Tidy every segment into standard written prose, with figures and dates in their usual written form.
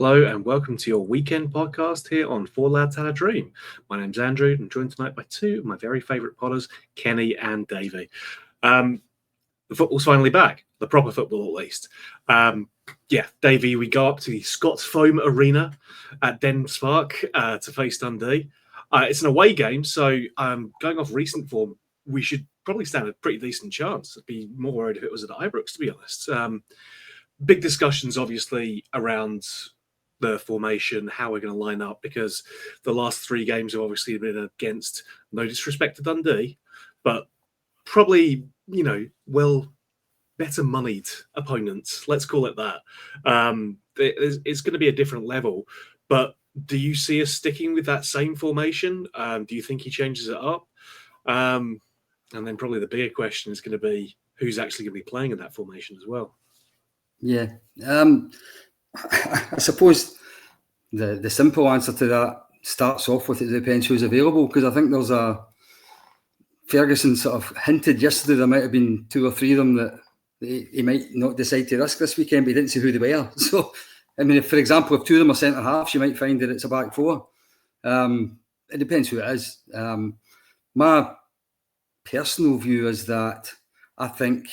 Hello and welcome to your weekend podcast here on Four Lads Had a Dream. My name's Andrew and I'm joined tonight by two of my very favourite potters, Kenny and Davie. The football's finally back, the proper football at least. Davie, we go up to the Scots Foam Arena at Dens Park to face Dundee. It's an away game, so going off recent form, we should probably stand a pretty decent chance. I'd be more worried if it was at Ibrox, to be honest. Big discussions, obviously, around the formation, how we're going to line up, because the last three games have obviously been against, no disrespect to Dundee, but probably, better moneyed opponents. Let's call it that. It's going to be a different level, but do you see us sticking with that same formation? Do you think he changes it up? And then probably the bigger question is going to be who's actually going to be playing in that formation as well. Yeah. I suppose the simple answer to that starts off with it depends who's available, because I think there's Ferguson sort of hinted yesterday there might have been two or three of them that he might not decide to risk this weekend, but he didn't say who they were. So, I mean, for example, if two of them are centre-halves, you might find that it's a back four. It depends who it is. My personal view is that I think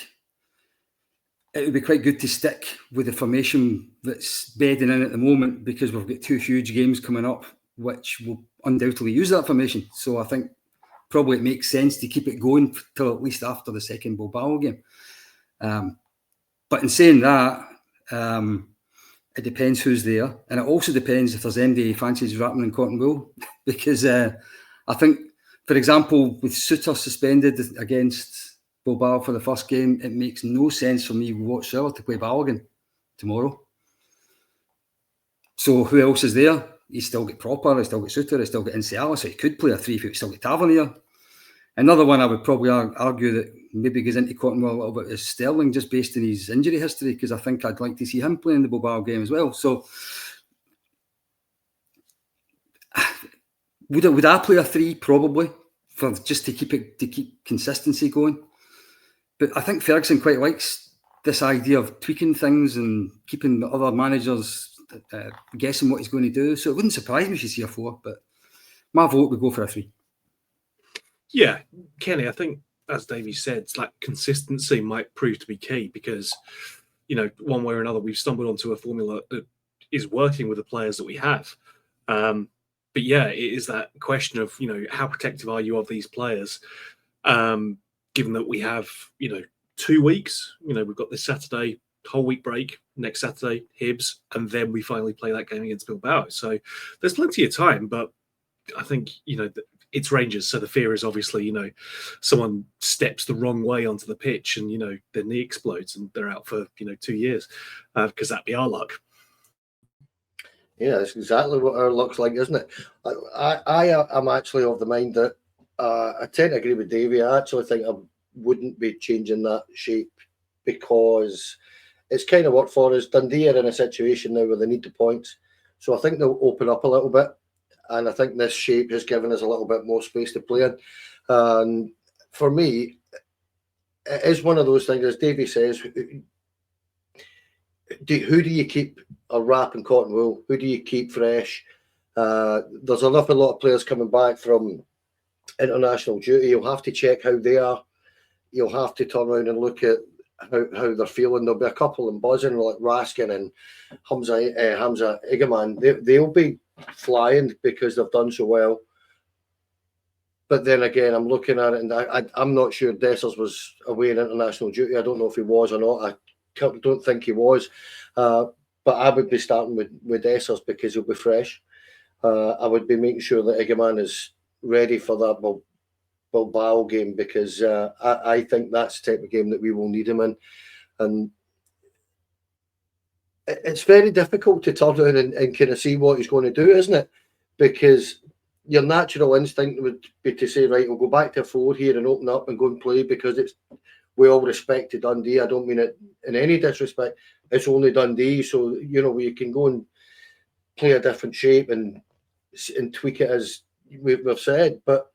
it would be quite good to stick with the formation that's bedding in at the moment, because we've got two huge games coming up which will undoubtedly use that formation. So I think probably it makes sense to keep it going till at least after the second Bilbao game. But in saying that, it depends who's there, and it also depends if there's anybody fancies wrapping in cotton wool, because I think, for example, with Suter suspended against Bilbao for the first game, it makes no sense for me whatsoever to play Balogun tomorrow. So who else is there? He's still got Proper, he's still got Suter, he's still got Insiala, so he could play a 3-4, he's still got Tavernier. Another one I would probably argue that maybe goes into cotton wool a little bit is Sterling, just based on his injury history, because I think I'd like to see him playing the Bilbao game as well. So would I play a 3? Probably, for just to keep consistency going. But I think Ferguson quite likes this idea of tweaking things and keeping the other managers guessing what he's going to do. So it wouldn't surprise me if you see a 4, but my vote would go for a 3. Yeah, Kenny, I think, as Davie said, it's like consistency might prove to be key, because, one way or another, we've stumbled onto a formula that is working with the players that we have. But yeah, it is that question of, how protective are you of these players? Given that we have, 2 weeks, we've got this Saturday, whole week break, next Saturday, Hibs, and then we finally play that game against Bilbao. So there's plenty of time, but I think, it's Rangers. So the fear is obviously, someone steps the wrong way onto the pitch and, their knee explodes and they're out for, 2 years, because that'd be our luck. Yeah, that's exactly what our luck's like, isn't it? I am actually of the mind that I tend to agree with Davie. I actually think I wouldn't be changing that shape, because it's kind of worked for us. Dundee are in a situation now where they need the points. So I think they'll open up a little bit. And I think this shape has given us a little bit more space to play in. And for me, it is one of those things, as Davie says, who do you keep a wrap in cotton wool? Who do you keep fresh? There's an awful lot of players coming back from international duty. You'll have to check how they are. You'll have to turn around and look at how they're feeling. There'll be a couple in buzzing, like Raskin and Hamza Igaman. They'll be flying because they've done so well. But then again, I'm looking at it, and I'm not sure Dessers was away in international duty. I don't know if he was or not. I don't think he was. But I would be starting with Dessers because he'll be fresh. I would be making sure that Igaman is ready for that Bilbao game, because I think that's the type of game that we will need him in. And it's very difficult to turn around and kind of see what he's going to do, isn't it? Because your natural instinct would be to say, right, we'll go back to 4 here and open up and go and play, because it's, we all respect to Dundee. I don't mean it in any disrespect. It's only Dundee, so we can go and play a different shape and tweak it as we've said. But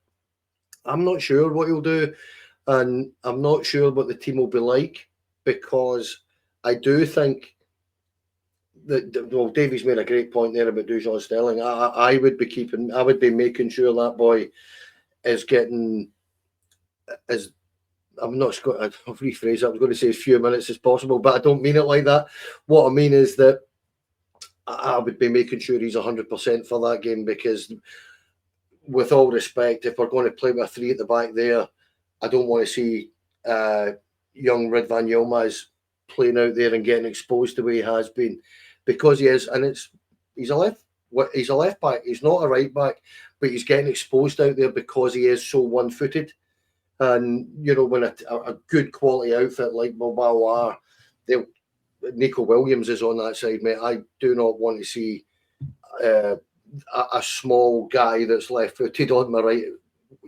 I'm not sure what he'll do, and I'm not sure what the team will be like, because I do think well, Davie's made a great point there about Dujon Sterling. I would be making sure that boy is getting as I'm not going to rephrase it. I was going to say as few minutes as possible, but I don't mean it like that. What I mean is that I would be making sure he's 100% for that game, because with all respect, if we're going to play with a 3 at the back there, I don't want to see young Ridvan Yilmaz playing out there and getting exposed the way he has been, because he is, and he's a left back. He's not a right back, but he's getting exposed out there because he is so one-footed. And when a good quality outfit like Bilbao are, Nico Williams is on that side, mate. I do not want to see a small guy that's left-footed on my right,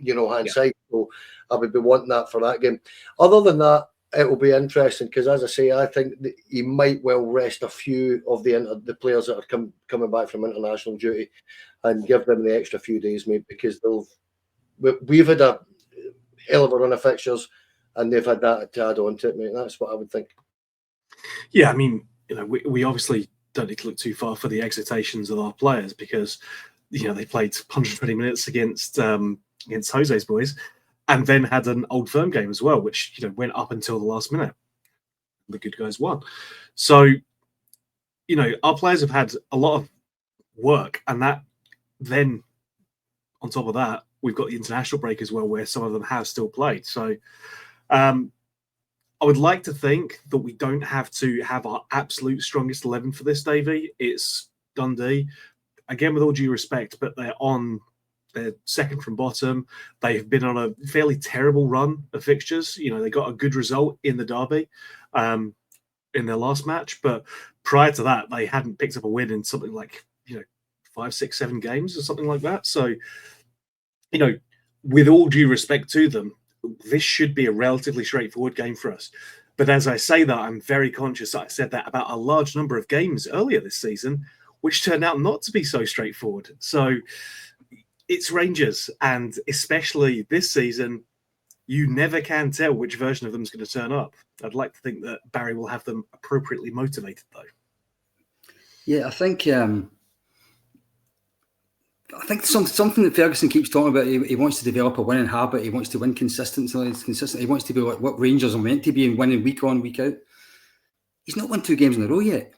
hand side. So I would be wanting that for that game. Other than that, it will be interesting because, as I say, I think that he might well rest a few of the players that are coming back from international duty and give them the extra few days, mate, because we've had a hell of a run of fixtures and they've had that to add on to it, mate. That's what I would think. Yeah, I mean, we obviously don't need to look too far for the exhortations of our players, because they played 120 minutes against Jose's boys, and then had an Old Firm game as well, which went up until the last minute. The good guys won. So, our players have had a lot of work, and that then on top of that, we've got the international break as well, where some of them have still played. So I would like to think that we don't have to have our absolute strongest 11 for this, Davie. It's Dundee. Again, with all due respect, but they're second from bottom. They've been on a fairly terrible run of fixtures. They got a good result in the derby in their last match. But prior to that, they hadn't picked up a win in something like, 5, 6, 7 games or something like that. So, with all due respect to them, this should be a relatively straightforward game for us. But as I say that, I'm very conscious that I said that about a large number of games earlier this season, which turned out not to be so straightforward. So it's Rangers, and especially this season, you never can tell which version of them is going to turn up. I'd like to think that Barry will have them appropriately motivated, though. Yeah, I think something that Ferguson keeps talking about. He wants to develop a winning habit. He wants to win consistently. He wants to be like what Rangers are meant to be and winning week on, week out. He's not won 2 games in a row yet.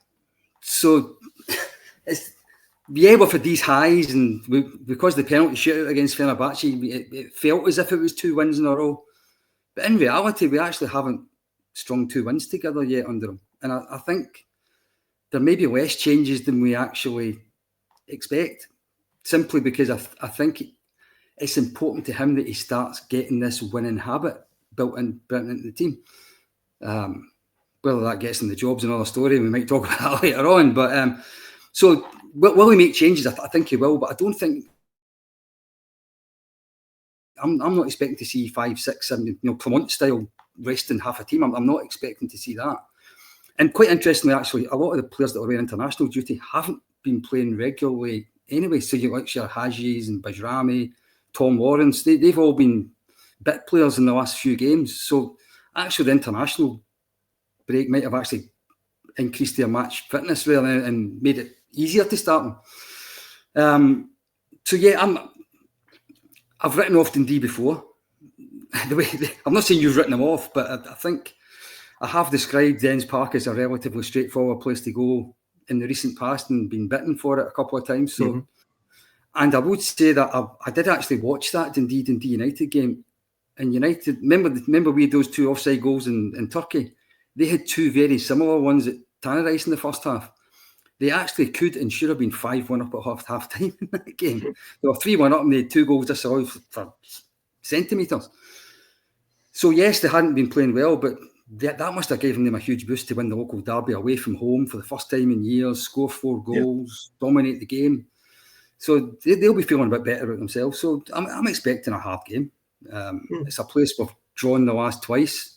So we've had these highs, and because the penalty shootout against Fenerbahce, it felt as if it was 2 wins in a row. But in reality, we actually haven't strung 2 wins together yet under him. And I think there may be less changes than we actually expect, simply because I think it's important to him that he starts getting this winning habit built into the team. Whether that gets him the job's another story. We might talk about that later on. But so will he make changes? I think he will, but I don't think. I'm not expecting to see 5, 6, 7, Clement style resting half a team. I'm not expecting to see that. And quite interestingly, actually, a lot of the players that are in international duty haven't been playing regularly anyway. So you like your Hajis and Bajrami, Tom Lawrence, they've all been bit players in the last few games. So actually the international break might have actually increased their match fitness really and made it easier to start them. So yeah, I've written off Dundee before. I'm not saying you've written them off, but I think I have described Dens Park as a relatively straightforward place to go in the recent past and been bitten for it a couple of times. So, And I would say that I did actually watch that Dundee United game. And United, remember we had those 2 offside goals in Turkey? They had 2 very similar ones at Tannerise in the first half. They actually could and should have been 5-1 up at half time in that game. They were 3-1 up and they had 2 goals disallowed for centimetres. So yes, they hadn't been playing well, but that must have given them a huge boost to win the local derby away from home for the first time in years, score 4 goals, dominate the game. So they'll be feeling a bit better about themselves. So I'm expecting a hard game. It's a place we've drawn the last twice.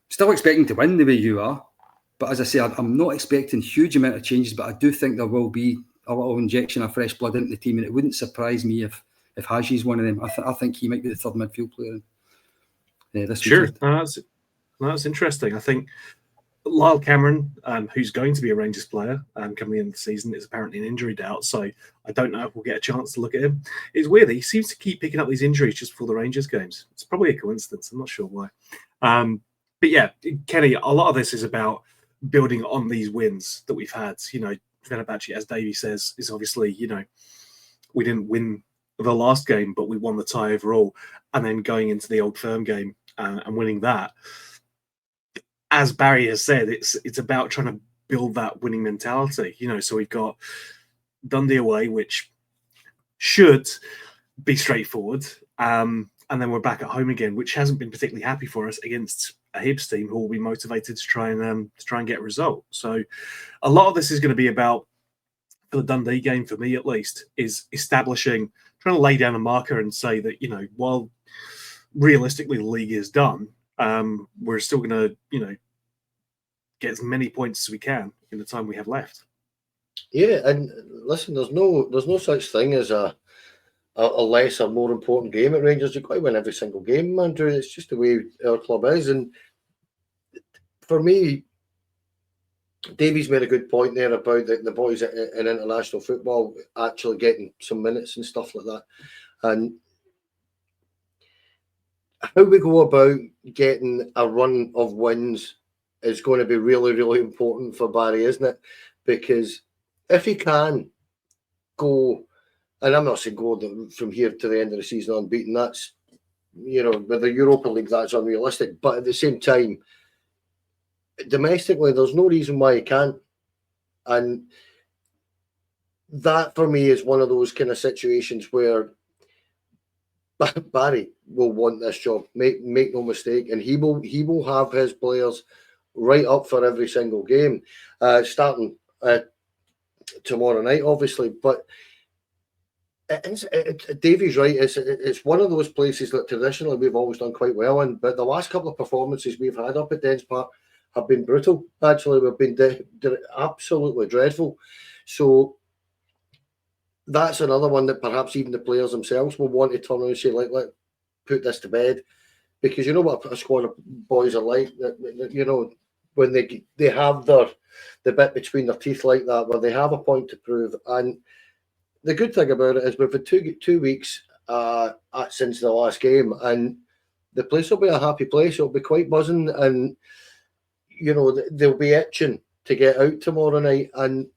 Still expecting to win the way you are. But as I say, I'm not expecting a huge amount of changes, but I do think there will be a little injection of fresh blood into the team, and it wouldn't surprise me if Haji's one of them. I think he might be the third midfield player this weekend. Sure, that's interesting. I think Lyle Cameron, who's going to be a Rangers player coming into the season, is apparently an injury doubt. So I don't know if we'll get a chance to look at him. It's weird. He seems to keep picking up these injuries just before the Rangers games. It's probably a coincidence. I'm not sure why. But yeah, Kenny, a lot of this is about building on these wins that we've had. Fenerbahce, as Davie says, is obviously, we didn't win the last game, but we won the tie overall. And then going into the Old Firm game and winning that. As Barry has said, it's about trying to build that winning mentality. So we've got Dundee away, which should be straightforward. And then we're back at home again, which hasn't been particularly happy for us against a Hibs team who will be motivated to try and get a result. So a lot of this is going to be about, for the Dundee game, for me at least, is trying to lay down a marker and say that, while realistically the league is done, we're still going to, get as many points as we can in the time we have left. Yeah, and listen, there's no such thing as a lesser, more important game at Rangers. You've got to win every single game, Andrew. It's just the way our club is. And for me, Davie's made a good point there about the boys in international football actually getting some minutes and stuff like that. And how we go about getting a run of wins is going to be really, really important for Barry, isn't it? Because if he can go, and I'm not saying go from here to the end of the season unbeaten, that's, with the Europa League, that's unrealistic. But at the same time, domestically, there's no reason why he can't. And that, for me, is one of those kind of situations where Barry will want this job. Make no mistake, and he will have his players right up for every single game, starting tomorrow night, obviously. But Davie's right. It's one of those places that traditionally we've always done quite well in, but the last couple of performances we've had up at Dens Park have been brutal. Actually, we've been absolutely dreadful. So that's another one that perhaps even the players themselves will want to turn around and say, let put this to bed, because you know what a squad of boys are like. When they have the bit between their teeth like that, where they have a point to prove. And the good thing about it is we've had 2 weeks since the last game, and the place will be a happy place. It'll be quite buzzing, and they'll be itching to get out tomorrow night. And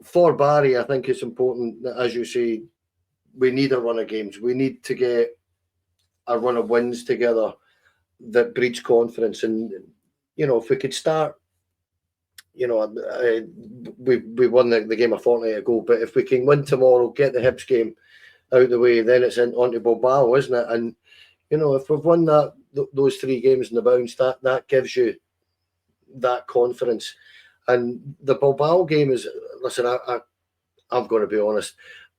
for Barry, I think it's important that, as you say, we need a run of games. We need to get a run of wins together that breeds confidence. And if we could start, we won the game a fortnight ago, but if we can win tomorrow, get the Hibs game out of the way, then it's on to Bilbao, isn't it? And if we've won those 3 games in the bounce, that gives you that confidence. And the Bilbao game is, listen, I'm going to be honest,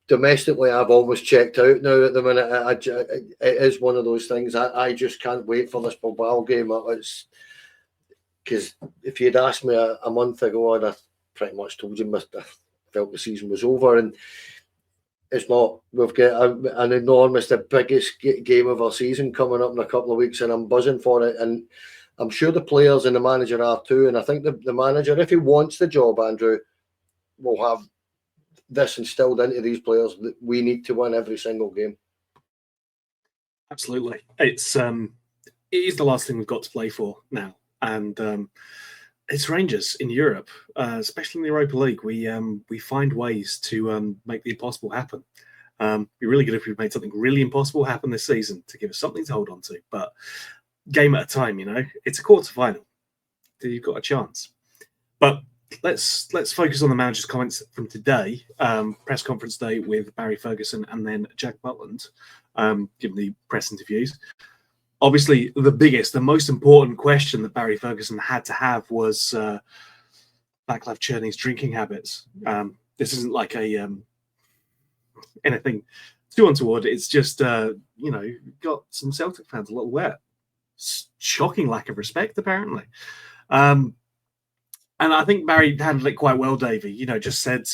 domestically I've almost checked out now at the minute. It is one of those things. I just can't wait for this Bilbao game. It's because if you'd asked me a month ago, I'd have pretty much told you I felt the season was over, and it's not. We've got an enormous, the biggest game of our season coming up in a couple of weeks, and I'm buzzing for it. And I'm sure the players and the manager are too. And I think the manager, if he wants the job, Andrew, will have this instilled into these players that we need to win every single game. Absolutely. It is the last thing we've got to play for now. And it's Rangers in Europe, especially in the Europa League. We find ways to make the impossible happen. It'd be really good if we made something really impossible happen this season to give us something to hold on to. But game at a time, it's a quarter-final. You've got a chance. But let's focus on the manager's comments from today, press conference day with Barry Ferguson and then Jack Butland, giving the press interviews. Obviously, the most important question that Barry Ferguson had to have was Václav Černý's drinking habits. This isn't like anything too untoward. It's just, got some Celtic fans a little wet. Shocking lack of respect, apparently. And I think Barry handled it quite well, Davie. Just said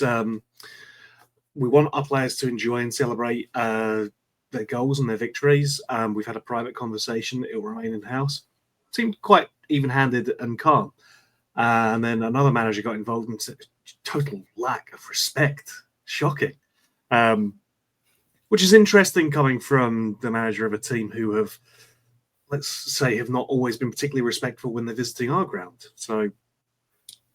we want our players to enjoy and celebrate their goals and their victories. We've had a private conversation. It will remain in-house. Seemed quite even-handed and calm. And then another manager got involved and said, total lack of respect. Shocking. Which is interesting coming from the manager of a team who have, let's say, have not always been particularly respectful when they're visiting our ground. So,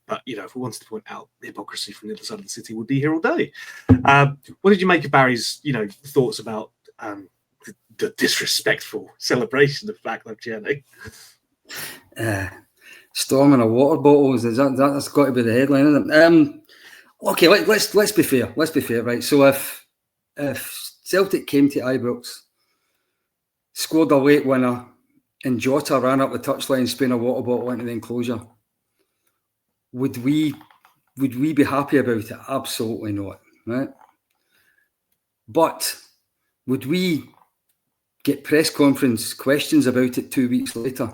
but, if we wanted to point out the hypocrisy from the other side of the city, we'd be here all day. What did you make of Barry's, thoughts about the disrespectful celebration of Vaclav Černý? Storming a water bottle, that's got to be the headline, isn't it? Okay, let's be fair. Let's be fair, right? So if Celtic came to Ibrox, scored a late winner, and Jota ran up the touchline, spraying a water bottle into the enclosure, would we be happy about it? Absolutely not, right? But would we get press conference questions about it 2 weeks later?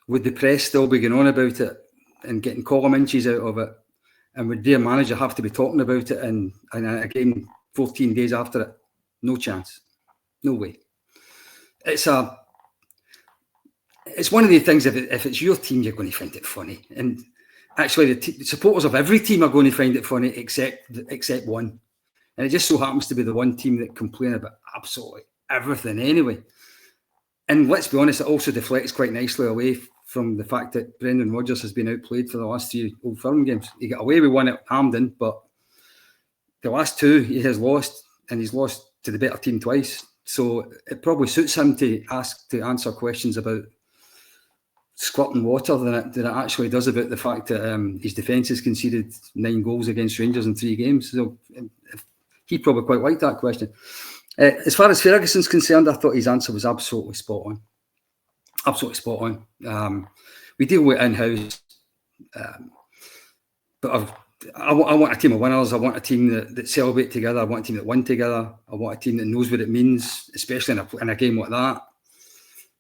Would the press still be going on about it and getting column inches out of it? And would their manager have to be talking about it and again 14 days after it? No chance. No way. It's one of the things, if it's your team, you're going to find it funny. And actually, the supporters of every team are going to find it funny except one. And it just so happens to be the one team that complain about absolutely everything anyway. And let's be honest, it also deflects quite nicely away from the fact that Brendan Rodgers has been outplayed for the last 3 Old Firm games. He got away with one at Hampden, but the last 2 he has lost, and he's lost to the better team twice. So it probably suits him to answer questions about squirting water than it actually does about the fact that his defence has conceded 9 goals against Rangers in 3 games. So he probably quite liked that question. As far as Ferguson's concerned, I thought his answer was absolutely spot on. Absolutely spot on. We deal with in-house, but I want a team of winners. I want a team that celebrate together. I want a team that win together. I want a team that knows what it means, especially in a game like that.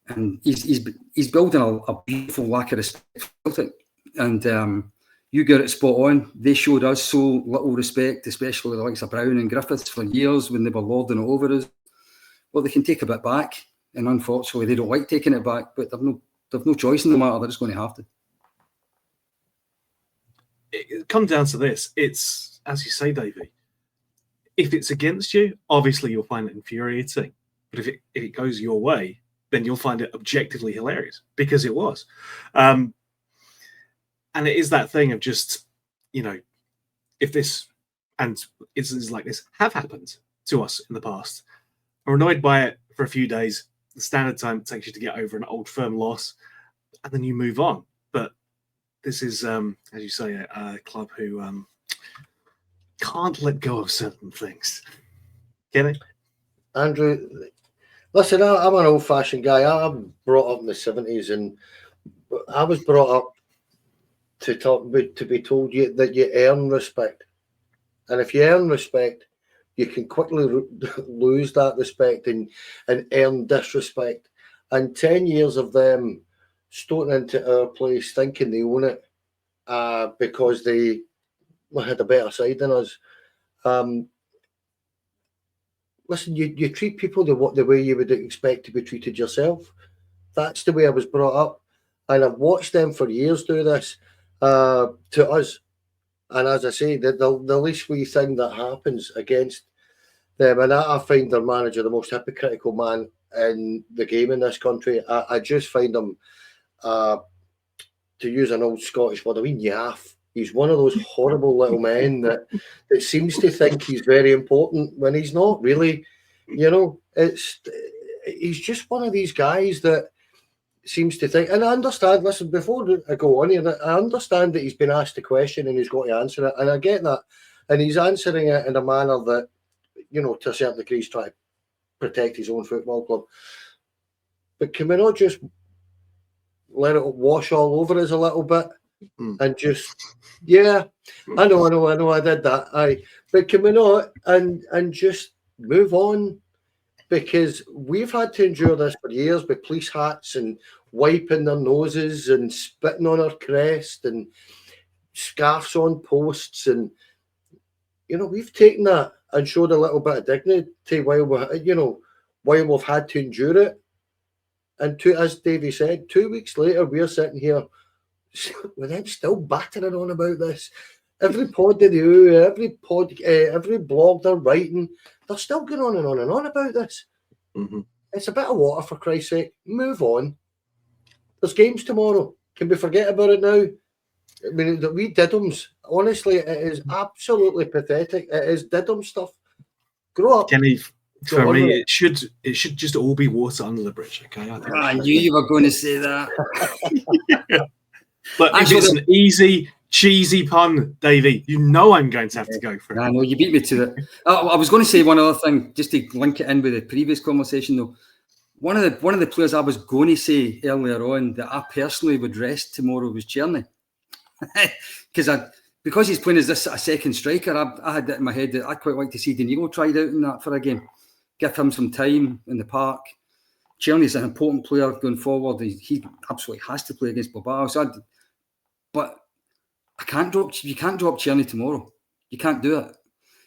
And he's building a beautiful lack of respect for Celtic. And you got it spot on. They showed us so little respect, especially the likes of Brown and Griffiths for years when they were lording it over us. Well, they can take a bit back. And unfortunately, they don't like taking it back, but they've no choice in the matter. They're just going to have to. It comes down to this. It's, as you say, Davie, if it's against you, obviously you'll find it infuriating. But if it goes your way, then you'll find it objectively hilarious, because it was. And it is that thing of just, if this, and instances like this have happened to us in the past, we're annoyed by it for a few days. The standard time it takes you to get over an Old Firm loss, and then you move on. But this is, as you say, a club who can't let go of certain things. Can it? Andrew, listen, I'm an old-fashioned guy. I'm brought up in the 70s, and I was brought up to be told that you earn respect. And if you earn respect, you can quickly lose that respect and earn disrespect. And 10 years of them stoating into our place thinking they own it because they had a better side than us. Listen, you treat people the way you would expect to be treated yourself. That's the way I was brought up. And I've watched them for years do this to us. And as I say, the least wee thing that happens against them, and I find their manager the most hypocritical man in the game in this country. I just find him, to use an old Scottish word, yaff. He's one of those horrible little men that seems to think he's very important when he's not really. He's just one of these guys that seems to think, and I understand, listen, before I go on here, I understand that he's been asked a question and he's got to answer it, and I get that, and he's answering it in a manner that, to a certain degree, he's trying to protect his own football club. But can we not just let it wash all over us a little bit and just, I know, I did that, but can we not and just move on? Because we've had to endure this for years with police hats and wiping their noses and spitting on our crest and scarves on posts. And, we've taken that and showed a little bit of dignity while we've had to endure it. And as Davie said, 2 weeks later, we're sitting here with them still battering on about this. Every pod they do, every blog they're writing, they're still going on and on and on about this. Mm-hmm. It's a bit of water, for Christ's sake. Move on. There's games tomorrow. Can we forget about it now? I mean, we diddums. Honestly, it is absolutely pathetic. It is diddum stuff. Grow up. Kenny, for me, it should just all be water under the bridge. Okay, I knew you were going to say that. But if it's an easy, cheesy pun, Davie, you know I'm going to have to go for it. I know you beat me to it. I was going to say one other thing, just to link it in with the previous conversation, though. One of the players I was going to say earlier on that I personally would rest tomorrow was Tierney, because he's playing as a second striker. I had it in my head that I'd quite like to see Danilo tried out in that for a game, give him some time in the park. Tierney's an important player going forward. He absolutely has to play against Bilbao. But you can't drop Tierney tomorrow. You can't do it,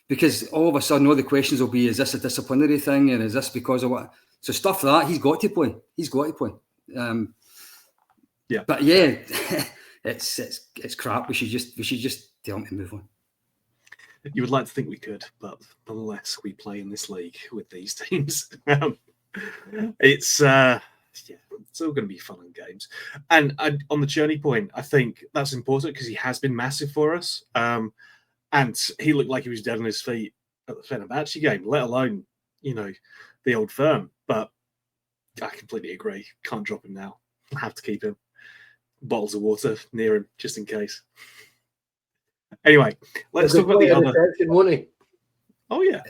because all of a sudden all the questions will be: is this a disciplinary thing, and is this because of what? So stuff like that, he's got to play. Yeah, but yeah, it's crap. We should just tell him to move on. You would like to think we could, but nonetheless, we play in this league with these teams. It's all going to be fun and games. And on the Journey point, I think that's important because he has been massive for us. And he looked like he was dead on his feet at the Fenerbahce game, let alone, the Old Firm. But I completely agree. Can't drop him now. I have to keep him. Bottles of water near him, just in case. Anyway, let's talk about the other. Oh yeah.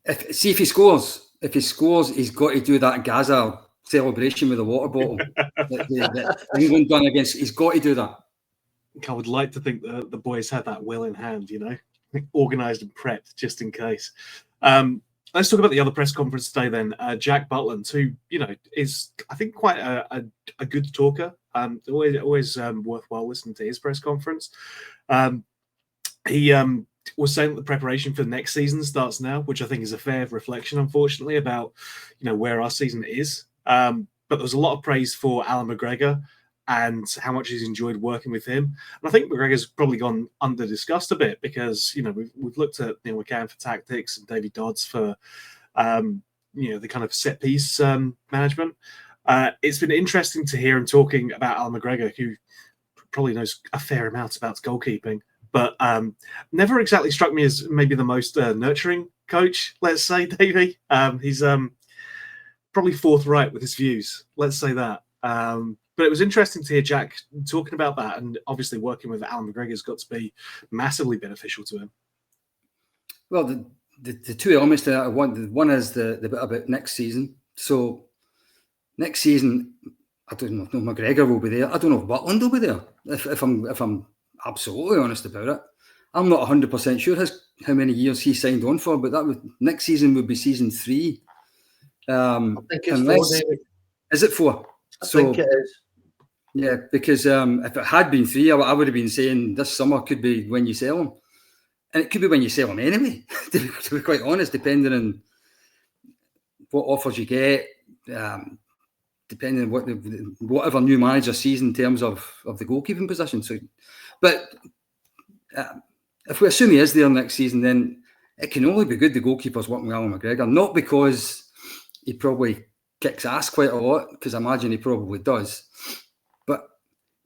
If he scores, he's got to do that Gaza celebration with a water bottle that England done against. He's got to do that. I would like to think the boys had that well in hand, organised and prepped just in case. Let's talk about the other press conference today then. Jack Butland, who, is, I think, quite a good talker. Always worthwhile listening to his press conference. He was saying that the preparation for the next season starts now, which I think is a fair reflection, unfortunately, about, where our season is. But there was a lot of praise for Alan McGregor and how much he's enjoyed working with him. And I think McGregor's probably gone under-discussed a bit because, we've looked at Neil McCann for tactics and David Dodds for, the kind of set-piece management. It's been interesting to hear him talking about Alan McGregor, who probably knows a fair amount about goalkeeping, but never exactly struck me as maybe the most nurturing coach, let's say, Davie. He's probably forthright with his views, let's say that. But it was interesting to hear Jack talking about that, and obviously working with Alan McGregor has got to be massively beneficial to him. Well, the two elements to that, one is the bit about next season. So next season, I don't know if McGregor will be there. I don't know if Butland will be there. If I'm absolutely honest about it, I'm not 100% sure how many years he signed on for, but next season would be season 3. I think it's 4, David. Is it 4? I think it is. Yeah, because if it had been 3, I would have been saying this summer could be when you sell them. And it could be when you sell them anyway, to be quite honest, depending on what offers you get, depending on whatever new manager sees in terms of the goalkeeping position. So, but if we assume he is there next season, then it can only be good the goalkeeper's working with Alan McGregor, not because he probably kicks ass quite a lot, because I imagine he probably does. But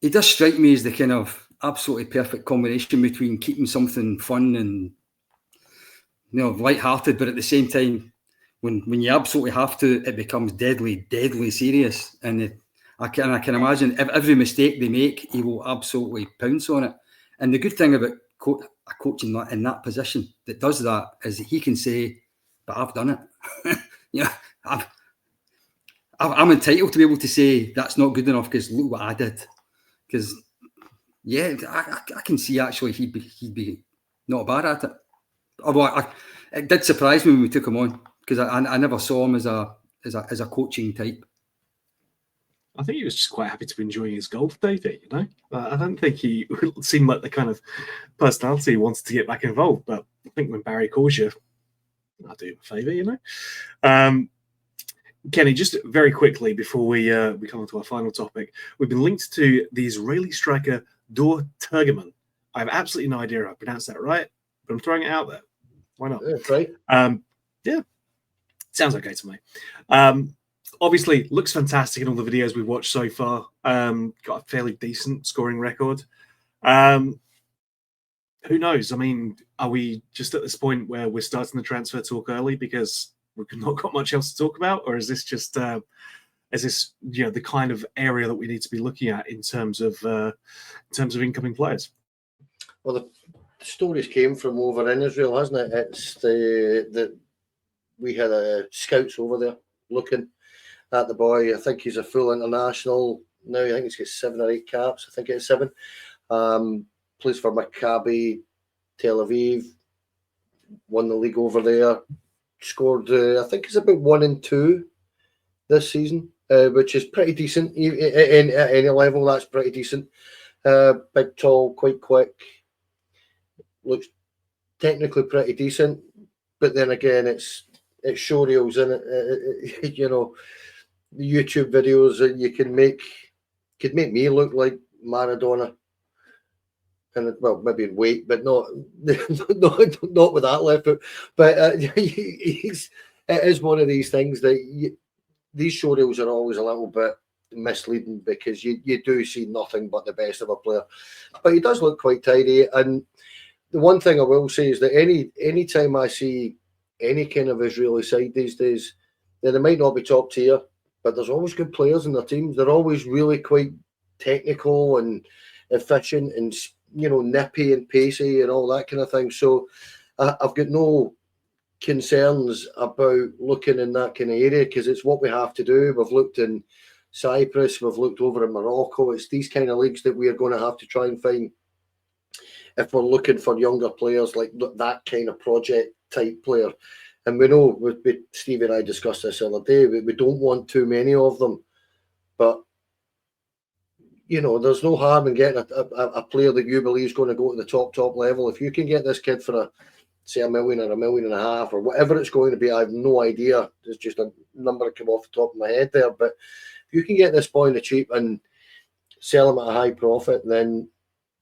he does strike me as the kind of absolutely perfect combination between keeping something fun and light-hearted, but at the same time, when you absolutely have to, it becomes deadly, deadly serious. And I can imagine every mistake they make, he will absolutely pounce on it. And the good thing about a coach in that position that does that is that he can say, "But I've done it." I'm entitled to be able to say that's not good enough because look what I did. Because I can see actually he'd be not bad at it. Although it did surprise me when we took him on, because I never saw him as a coaching type. I think he was just quite happy to be enjoying his golf, Davie, I don't think he seemed like the kind of personality who wanted to get back involved, but I think when Barry calls you, I'll do him a favour, Kenny, just very quickly before we come on to our final topic, we've been linked to the Israeli striker Dor Turgeman. I have absolutely no idea if I pronounced that right, but I'm throwing it out there. Why not? That's right. Yeah, sounds okay to me. Obviously, looks fantastic in all the videos we've watched so far. Got a fairly decent scoring record. Who knows? I mean, are we just at this point where we're starting the transfer talk early because we've not got much else to talk about, or is this just the kind of area that we need to be looking at in terms of incoming players? Well, the stories came from over in Israel, hasn't it? It's we had scouts over there looking at the boy. I think he's a full international now. I think he's got 7 or 8 caps. I think it's 7. Plays for Maccabi Tel Aviv. Won the league over there. Scored, I think it's about 1 and 2 this season, which is pretty decent. At any level, that's pretty decent. Big, tall, quite quick. Looks technically pretty decent, but then again, it's showreels in it. The YouTube videos that you could make me look like Maradona, and well, maybe in weight, but not not with that left. But it is one of these things that these showreels are always a little bit misleading because you do see nothing but the best of a player, but he does look quite tidy. And the one thing I will say is that any time I see any kind of Israeli side these days, then they might not be top tier, but there's always good players in their teams. They're always really quite technical and efficient and nippy and pacey and all that kind of thing. So I've got no concerns about looking in that kind of area because it's what we have to do. We've looked in Cyprus, we've looked over in Morocco. It's these kind of leagues that we are going to have to try and find if we're looking for younger players, like that kind of project type player. And we know, Steve and I discussed this the other day, we don't want too many of them. But, there's no harm in getting a player that you believe is going to go to the top level. If you can get this kid for say $1 million or $1.5 million or whatever it's going to be, I have no idea. There's just a number that came off the top of my head there. But if you can get this boy in the cheap and sell him at a high profit, then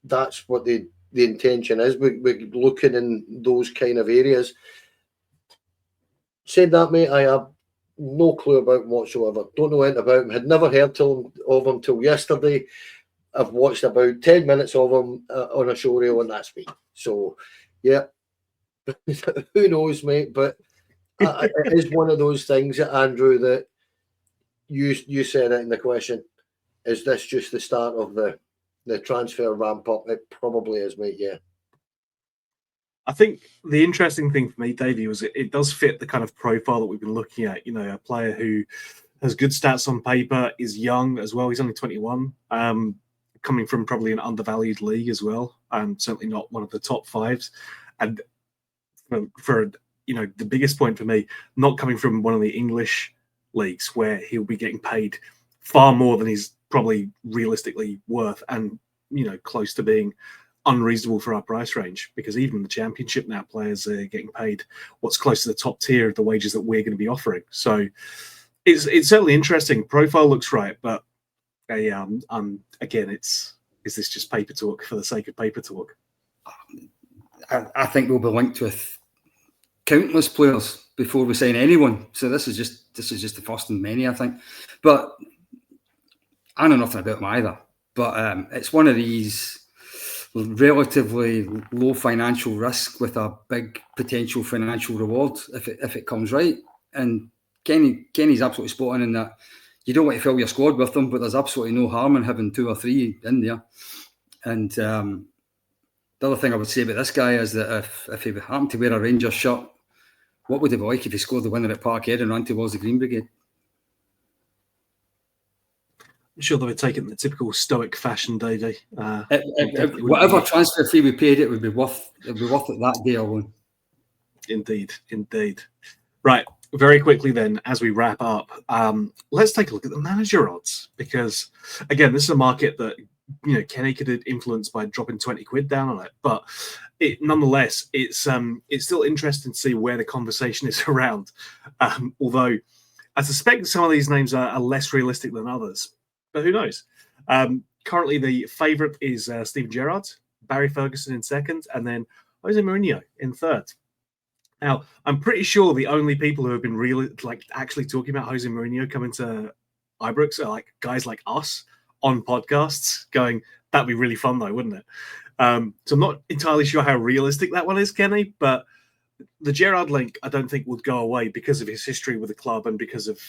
that's what the intention is. We're looking in those kind of areas. Said that, mate, I have no clue about him whatsoever. Don't know anything about him. Had never heard of him till yesterday. I've watched about 10 minutes of him on a show reel, and that's me. So, yeah, who knows, mate? But it is one of those things, Andrew, that you said it in the question. Is this just the start of the transfer ramp up? It probably is, mate. Yeah. I think the interesting thing for me, Davie, was it does fit the kind of profile that we've been looking at. A player who has good stats on paper, is young as well. He's only 21, coming from probably an undervalued league as well. Certainly not one of the top 5s. And for the biggest point for me, not coming from one of the English leagues where he'll be getting paid far more than he's probably realistically worth, and close to being unreasonable for our price range, because even the Championship now players are getting paid what's close to the top tier of the wages that we're going to be offering. So it's certainly interesting. Profile looks right, but again, is this just paper talk for the sake of paper talk? I think we'll be linked with countless players before we sign anyone. So this is just the first in many, I think. But I know nothing about him either. But it's one of these relatively low financial risk with a big potential financial reward if it comes right. And Kenny's absolutely spot on in that you don't want to fill your squad with them, but there's absolutely no harm in having 2 or 3 in there. And the other thing I would say about this guy is that if he happened to wear a Rangers shirt, what would it be like if he scored the winner at Parkhead and ran towards the Green Brigade? I'm sure they would take it in the typical stoic fashion, Davey. Whatever transfer fee we paid, it would be worth it that day alone. Indeed. Right, very quickly then, as we wrap up, let's take a look at the manager odds, because again, this is a market that Kenny could influence by dropping 20 quid down on it, but nonetheless, it's still interesting to see where the conversation is around. Although I suspect some of these names are less realistic than others, but who knows? Currently, the favourite is Steven Gerrard, Barry Ferguson in second, and then Jose Mourinho in third. Now, I'm pretty sure the only people who have been really actually talking about Jose Mourinho coming to Ibrox are like guys like us on podcasts going, that'd be really fun though, wouldn't it? So I'm not entirely sure how realistic that one is, Kenny, but the Gerrard link I don't think would go away because of his history with the club and because of,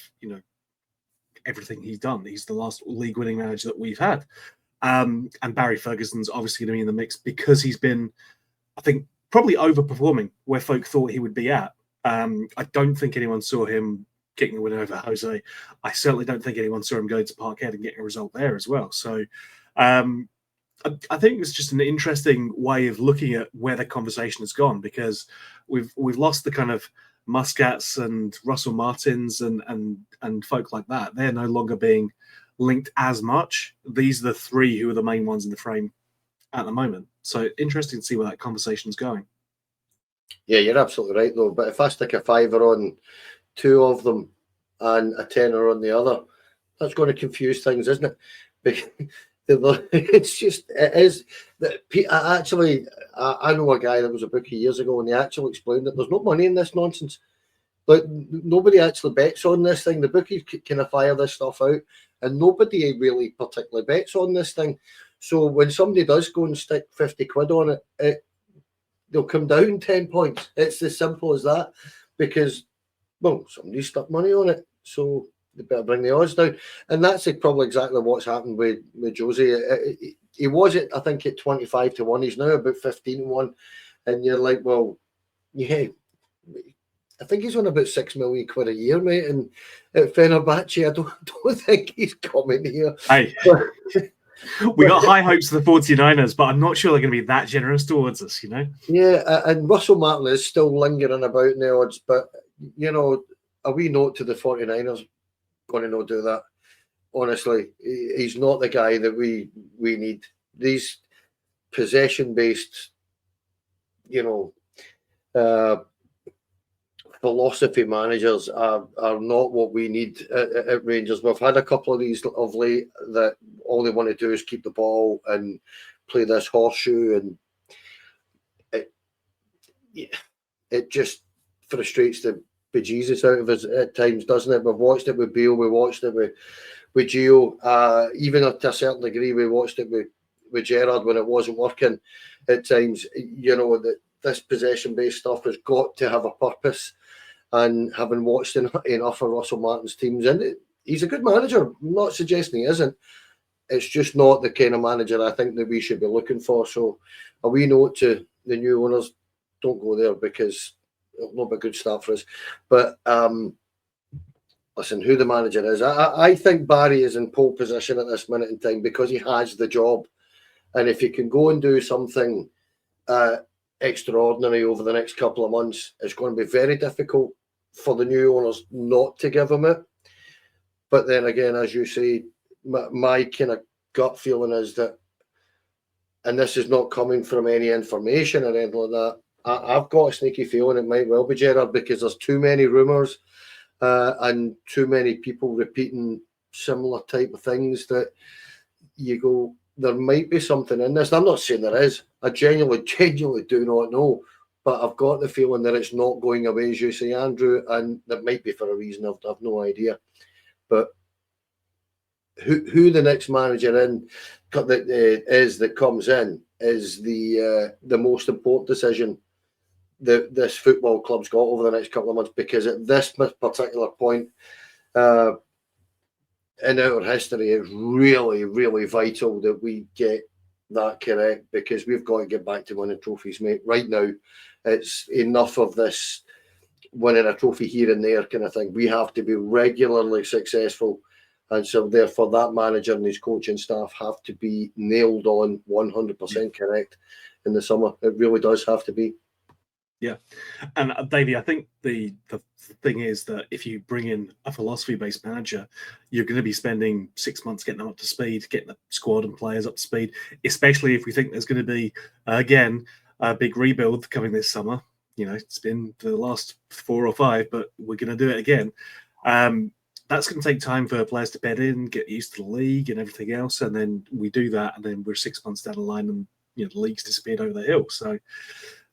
everything he's done. He's the last league winning manager that we've had. And Barry Ferguson's obviously going to be in the mix because he's been, I think, probably overperforming where folk thought he would be at. I don't think anyone saw him getting a win over Jose. I certainly don't think anyone saw him going to Parkhead and getting a result there as well. So I think it's just an interesting way of looking at where the conversation has gone, because we've lost the kind of Muscats and Russell Martins and folk like that. They're no longer being linked as much. These are the three who are the main ones in the frame at the moment. So interesting to see where that conversation's going. Yeah, you're absolutely right though. But if I stick a fiver on two of them and a tenner on the other, that's going to confuse things, isn't it? It's just, it is. I know a guy that was a bookie years ago, and he actually explained that there's no money in this nonsense. Like, nobody actually bets on this thing. The bookies kind of fire this stuff out, and nobody really particularly bets on this thing. So when somebody does go and stick 50 quid on it, they'll come down 10 points. It's as simple as that, because, well, somebody stuck money on it, so they better bring the odds down. And that's probably exactly what's happened with Jose. He was I think at 25 to 1. He's now about 15 to 1. And you're like, well, yeah, I think he's on about £6 million a year, mate. And at Fenerbahce, I don't think he's coming here. Hey, we got high hopes for the 49ers, but I'm not sure they're going to be that generous towards us, Yeah, and Russell Martin is still lingering about in the odds, but, a wee note to the 49ers, going to not do that. Honestly, he's not the guy that we need. These possession-based, philosophy managers are not what we need at Rangers. We've had a couple of these of late that all they want to do is keep the ball and play this horseshoe, and it just frustrates the bejesus out of us at times, doesn't it? We've watched it with Beale, we watched it with Gio, even to a certain degree we watched it with Gerrard when it wasn't working at times. That this possession-based stuff has got to have a purpose, and having watched enough of Russell Martin's teams, and he's a good manager, I'm not suggesting he isn't, it's just not the kind of manager I think that we should be looking for. So a wee note to the new owners, don't go there, because it'll not be a good start for us. But listen, who the manager is, I think Barry is in pole position at this minute in time because he has the job. And if he can go and do something extraordinary over the next couple of months, it's going to be very difficult for the new owners not to give him it. But then again, as you say, my kind of gut feeling is that, and this is not coming from any information or anything like that, I've got a sneaky feeling it might well be Gerrard, because there's too many rumours and too many people repeating similar type of things that you go, there might be something in this. And I'm not saying there is. I genuinely do not know. But I've got the feeling that it's not going away, as you say, Andrew, and that might be for a reason. I've no idea. But who the next manager that comes in is the most important decision that this football club's got over the next couple of months, because at this particular point in our history, it's really, really vital that we get that correct, because we've got to get back to winning trophies, mate. Right now, it's enough of this winning a trophy here and there kind of thing. We have to be regularly successful. And so therefore that manager and his coaching staff have to be nailed on 100% correct in the summer. It really does have to be. Yeah. And Davey, I think the thing is that if you bring in a philosophy-based manager, you're going to be spending 6 months getting them up to speed, getting the squad and players up to speed, especially if we think there's going to be, again, a big rebuild coming this summer. It's been the last 4 or 5, but we're going to do it again. That's going to take time for players to bed in, get used to the league and everything else, and then we do that, and then we're 6 months down the line, and the league's disappeared over the hill. So,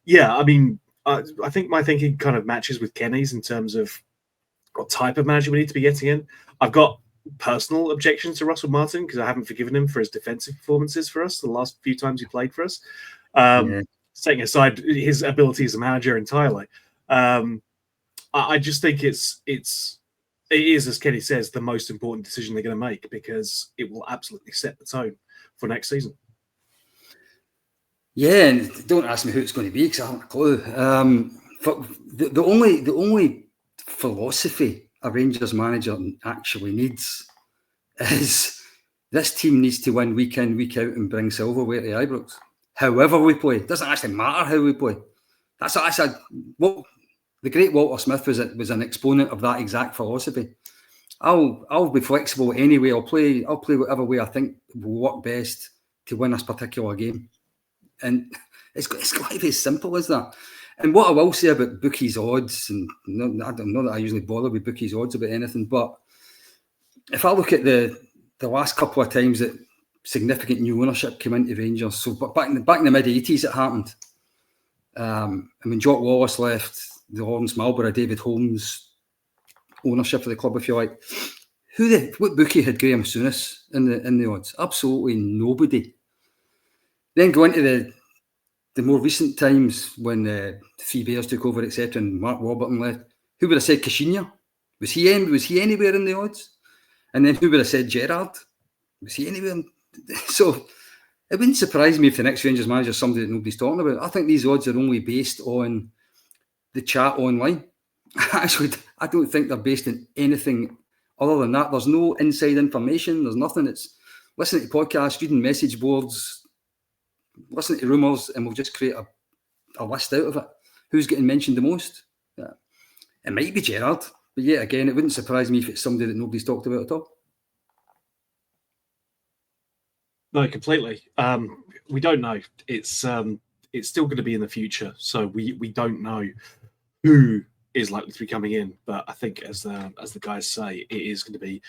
yeah, I mean, I think my thinking kind of matches with Kenny's in terms of what type of manager we need to be getting in. I've got personal objections to Russell Martin because I haven't forgiven him for his defensive performances for us the last few times he played for us. Setting aside his ability as a manager entirely, I just think it is, as Kenny says, the most important decision they're going to make because it will absolutely set the tone for next season. Yeah, and don't ask me who it's going to be because I haven't a clue. The only philosophy a Rangers manager actually needs is this team needs to win week in, week out and bring silverware to Ibrox. However we play, it doesn't actually matter how we play. That's what the great Walter Smith was an exponent of that exact philosophy. I'll be flexible anyway. I'll play whatever way I think will work best to win this particular game. And it's got to be as simple as that. And what I will say about bookies odds, and I don't know that I usually bother with bookies odds about anything, but if I look at the last couple of times that significant new ownership came into Rangers, so back in the mid-80s it happened. Jock Wallace left, the Lawrence Marlborough, David Holmes ownership of the club, if you like. What bookie had Graham Souness in the odds? Absolutely nobody. Then go into the more recent times when the Three Bears took over, etc., and Mark Warburton left. Who would have said Kashinya? Was he anywhere in the odds? And then who would have said Gerrard? Was he anywhere? So it wouldn't surprise me if the next Rangers manager is somebody that nobody's talking about. I think these odds are only based on the chat online. Actually, I don't think they're based on anything other than that. There's no inside information. There's nothing. It's listening to podcasts, reading message boards, listening to rumours, and we'll just create a list out of it. Who's getting mentioned the most? Yeah. It might be Gerrard, but yet again, it wouldn't surprise me if it's somebody that nobody's talked about at all. No, completely. We don't know. It's still going to be in the future, so we don't know who is likely to be coming in. But I think, as the guys say, it is going to be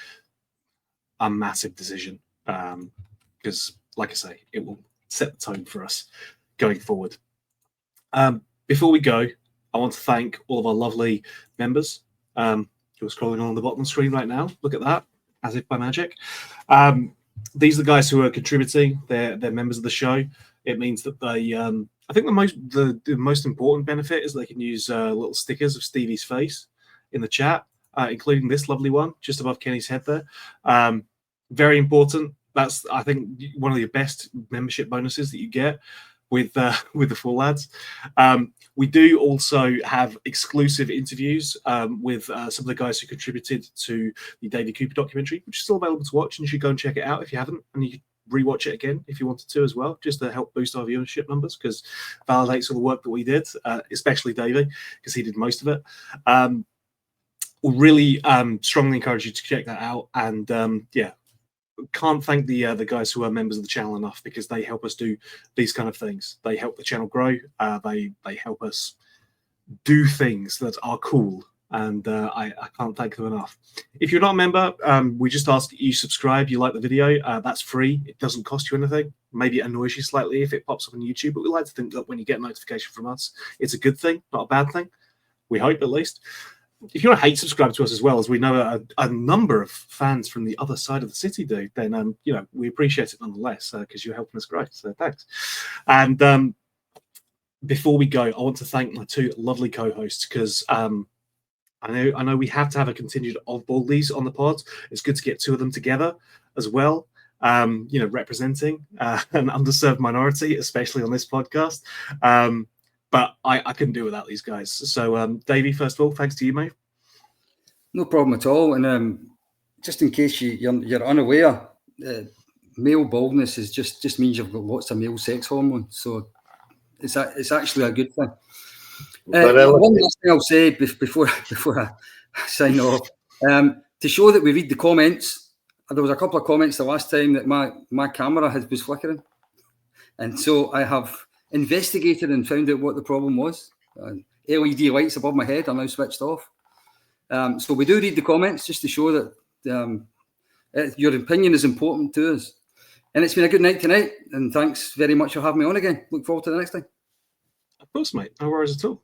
a massive decision because, like I say, it will set the tone for us going forward. Before we go, I want to thank all of our lovely members who are scrolling along the bottom screen right now. Look at that, as if by magic. These are the guys who are contributing. They're members of the show. It means that they, I think the most important benefit is they can use little stickers of Stevie's face in the chat, including this lovely one just above Kenny's head there. Very important. That's, I think, one of the best membership bonuses that you get with the Full Lads. We do also have exclusive interviews with some of the guys who contributed to the Davie Cooper documentary, which is still available to watch, and you should go and check it out if you haven't, and you can rewatch it again if you wanted to as well, just to help boost our viewership numbers, because validates all the work that we did, especially Davie, because he did most of it. We'll really strongly encourage you to check that out, and can't thank the guys who are members of the channel enough, because they help us do these kind of things. They help the channel grow. They help us do things that are cool, and I can't thank them enough. If you're not a member, we just ask that you subscribe. You like the video, that's free. It doesn't cost you anything. Maybe it annoys you slightly if it pops up on YouTube, but we like to think that when you get a notification from us, it's a good thing, not a bad thing. We hope, at least. If you want to hate subscribe to us as well, as we know a number of fans from the other side of the city do, then we appreciate it nonetheless, because you're helping us grow. So thanks. And before we go, I want to thank my two lovely co-hosts, because I know we have to have a contingent of Baldies on the pod. It's good to get two of them together as well. Representing an underserved minority, especially on this podcast. But I couldn't do without these guys. So, Davie, first of all, thanks to you, mate. No problem at all. And just in case you're unaware, male baldness just means you've got lots of male sex hormones. So it's actually a good thing. One last thing I'll say before I sign off, to show that we read the comments. There was a couple of comments the last time that my camera was flickering, and so I have investigated and found out what the problem was. LED lights above my head are now switched off. So we do read the comments just to show that your opinion is important to us. And it's been a good night tonight, and thanks very much for having me on again. Look forward to the next time. Of course, mate. No worries at all.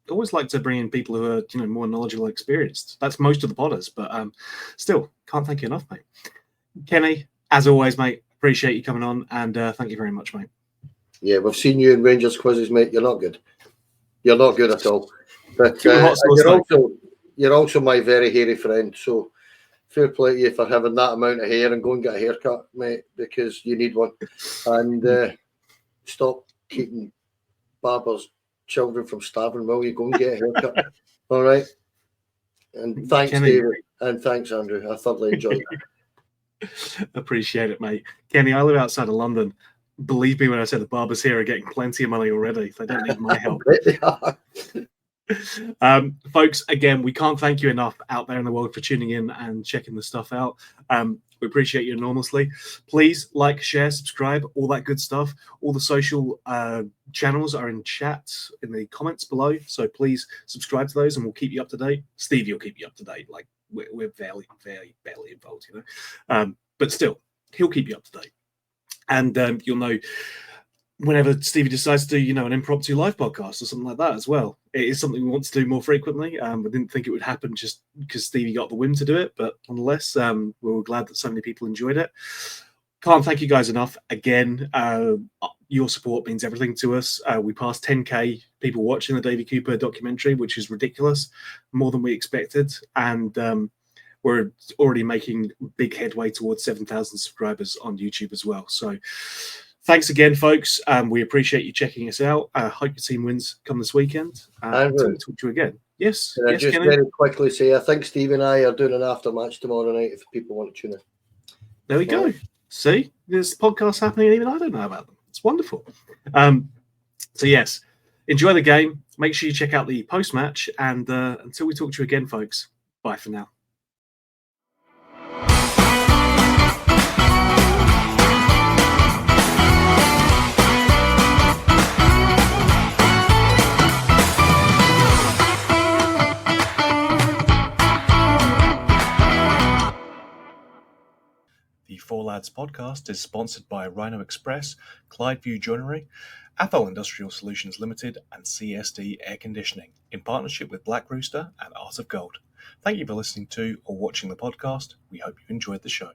Always like to bring in people who are, more knowledgeable and experienced. That's most of the podders, but still, can't thank you enough, mate. Kenny, as always, mate, appreciate you coming on, and thank you very much, mate. Yeah, we've seen you in Rangers quizzes, mate. You're not good. You're not good at all. But you're also my very hairy friend, so fair play to you for having that amount of hair and go and get a haircut, mate, because you need one. And stop keeping barbers' children from starving, will you? Go and get a haircut. All right. And thanks, Kenny. David. And thanks, Andrew. I thoroughly enjoyed that. Appreciate it, mate. Kenny, I live outside of London. Believe me when I say the barbers here are getting plenty of money already. They don't need my help. They are. Folks, again, we can't thank you enough out there in the world for tuning in and checking the stuff out. We appreciate you enormously. Please like, share, subscribe, all that good stuff. All the social channels are in chat in the comments below, so please subscribe to those and we'll keep you up to date. Stevie will keep you up to date. Like, we're very, very barely involved, but still, he'll keep you up to date. And you'll know whenever Stevie decides to do, an impromptu live podcast or something like that as well. It is something we want to do more frequently. We didn't think it would happen just because Stevie got the whim to do it, but nonetheless, we were glad that so many people enjoyed it. Can't thank you guys enough. Again, your support means everything to us. We passed 10K people watching the Davie Cooper documentary, which is ridiculous, more than we expected. And we're already making big headway towards 7,000 subscribers on YouTube as well. So thanks again, folks. We appreciate you checking us out. Hope your team wins come this weekend. Until we talk to you again. Yes. Can I just Kenny? very quickly say, I think Steve and I are doing an after match tomorrow night if people want to tune in. There we go. See, there's podcasts happening and even I don't know about them. It's wonderful. So yes, enjoy the game. Make sure you check out the post-match. And until we talk to you again, folks, bye for now. The Four Lads podcast is sponsored by Rhino Express, Clydeview Joinery, Athol Industrial Solutions Limited, and CSD Air Conditioning, in partnership with Black Rooster and Art of Gold. Thank you for listening to or watching the podcast. We hope you enjoyed the show.